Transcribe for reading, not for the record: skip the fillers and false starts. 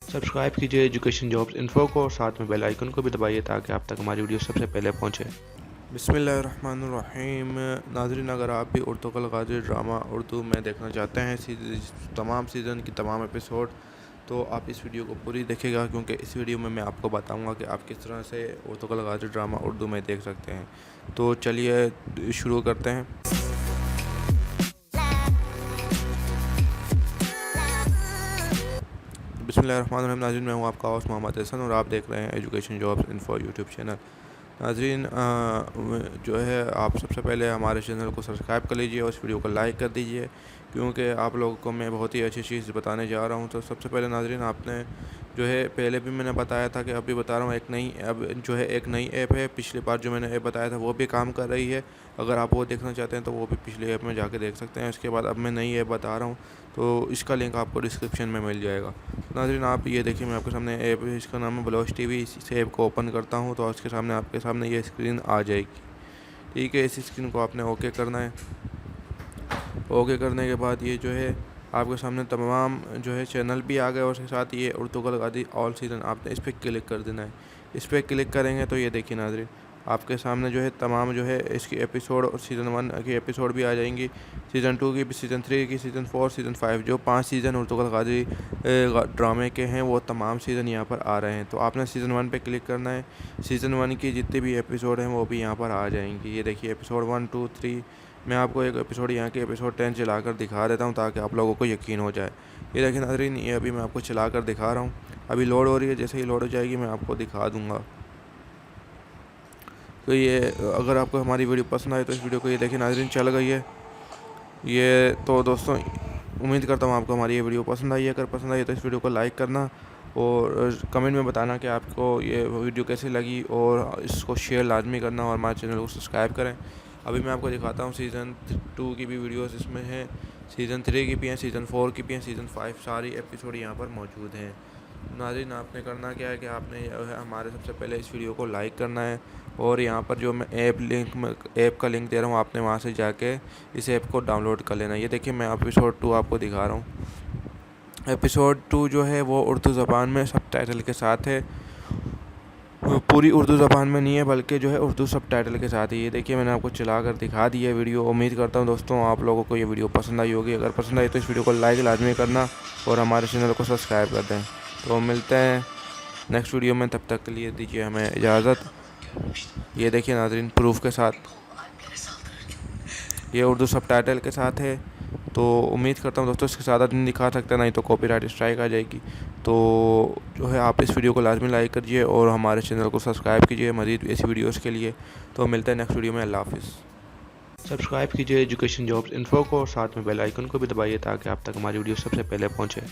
Subscribe कीजिए education jobs info को और साथ में बेल आइकन को भी दबाइए ताकि आप तक हमारी वीडियो सबसे पहले पहुंचे। बिस्मिल्लाहिर्रहमानिर्रहीम। नाज़रीन, अगर आप भी उर्तुगल गाज़ी ड्रामा उर्दू में देखना चाहते हैं तमाम सीज़न की तमाम एपिसोड, तो आप इस वीडियो को पूरी देखिएगा, क्योंकि इस वीडियो में मैं आपको बताऊंगा कि आप किस तरह से उर्तुगल गाज़ी ड्रामा उर्दू में देख सकते हैं। तो चलिए शुरू करते हैं। बिस्मिल्लाहिर्रहमानिर्रहीम। नाज़रीन, मैं हूँ आपका होस्ट मोहम्मद हसन और आप देख रहे हैं education jobs info YouTube channel. नाज़रीन, जो है आप सबसे पहले हमारे चैनल को सब्सक्राइब कर लीजिए और इस वीडियो को लाइक कर दीजिए, क्योंकि आप लोगों को मैं बहुत ही अच्छी चीज़ बताने जा रहा हूँ। तो सबसे पहले नाज़रीन, आपने जो है पहले भी मैंने बताया था कि अभी बता रहा हूँ, एक नई ऐप है। पिछली बार जो मैंने ऐप बताया था वो भी काम कर रही है। अगर आप वो देखना चाहते हैं तो वो भी पिछली ऐप में जाके देख सकते हैं। उसके बाद अब मैं नई ऐप बता रहा हूँ, तो इसका लिंक आपको डिस्क्रिप्शन में मिल जाएगा। नाज़रीन, आप ये देखिए, मैं आपके सामने ऐप है, इसका नाम है ब्लॉश टीवी। इस ऐप को ओपन करता हूँ तो आपके सामने ये स्क्रीन आ जाएगी। ठीक है, इस स्क्रीन को आपने ओके करना है। ओके करने के बाद ये जो है आपके सामने तमाम जो है चैनल भी आ गए और उसके साथ ये उर्तुगल गाज़ी ऑल सीज़न, आपने इस पर क्लिक कर देना है। इस पर क्लिक करेंगे तो ये देखिए नाज़रीन, आपके सामने जो है तमाम जो है इसकी एपिसोड और सीज़न 1 की एपिसोड भी आ जाएंगी, सीज़न 2 की भी, सीज़न 3 की, सीज़न 4, सीज़न 5, जो 5 सीज़न उर्तुगल गाज़ी ड्रामे के हैं वो तमाम सीज़न यहाँ पर आ रहे हैं। तो आपने सीज़न 1 पे क्लिक करना है। सीज़न 1 की जितनी भी एपिसोड हैं वो भी यहाँ पर आ जाएंगी। ये देखिए एपिसोड 1, 2, 3। मैं आपको एक एपिसोड यहाँ के एपिसोड 10 चला कर दिखा देता हूँ ताकि आप लोगों को यकीन हो जाए। ये देखिए नाज़रीन, ये अभी मैं आपको चला कर दिखा रहा हूँ। अभी लोड हो रही है, जैसे ही लोड हो जाएगी मैं आपको दिखा दूँगा। तो ये अगर आपको हमारी वीडियो पसंद आए तो इस वीडियो को, ये देखिए नाज़रीन, चल गई है ये। तो दोस्तों, उम्मीद करता हूँ आपको हमारी ये वीडियो पसंद आई है। अगर पसंद आई तो इस वीडियो को लाइक करना और कमेंट में बताना कि आपको ये वीडियो कैसी लगी, और इसको शेयर लाजमी करना और हमारे चैनल को सब्सक्राइब करें। अभी मैं आपको दिखाता हूँ सीज़न 2 की भी वीडियोस इसमें हैं, सीज़न 3 की भी हैं, सीज़न 4 की भी हैं, सीज़न 5, सारी एपिसोड यहाँ पर मौजूद हैं। नाज़रीन, आपने करना क्या है कि आपने हमारे सबसे पहले इस वीडियो को लाइक करना है, और यहाँ पर जो मैं ऐप का लिंक दे रहा हूँ, आपने वहाँ से जाके इस ऐप को डाउनलोड कर लेना। ये देखिए, मैं एपिसोड 2 आपको दिखा रहा हूँ। एपिसोड 2 जो है वो उर्दू ज़बान में सबटाइटल के साथ है, पूरी उर्दू ज़बान में नहीं है, बल्कि जो है उर्दू सबटाइटल के साथ ही। ये देखिए, मैंने आपको चला कर दिखा दी है वीडियो। उम्मीद करता हूँ दोस्तों आप लोगों को ये वीडियो पसंद आई होगी। अगर पसंद आई तो इस वीडियो को लाइक लाजमी करना और हमारे चैनल को सब्सक्राइब कर दें। तो मिलते हैं नेक्स्ट वीडियो में, तब तक के लिए दीजिए हमें इजाज़त। ये देखिए नाज़रीन, प्रूफ के साथ, ये उर्दू सबटाइटल के साथ है। तो उम्मीद करता हूँ दोस्तों इसके ज़्यादा दिन दिखा सकते हैं, नहीं तो कॉपीराइट स्ट्राइक आ जाएगी। तो जो है आप इस वीडियो को लाजमी लाइक करिए और हमारे चैनल को सब्सक्राइब कीजिए मज़ीद ऐसी वीडियोस के लिए। तो मिलते हैं नेक्स्ट वीडियो में। अल्लाह हाफ़िज़। सब्सक्राइब कीजिए एजुकेशन जॉब्स इन्फो को और साथ में बेल आइकन को भी दबाइए ताकि आप तक हमारी वीडियो सबसे पहले पहुँचे।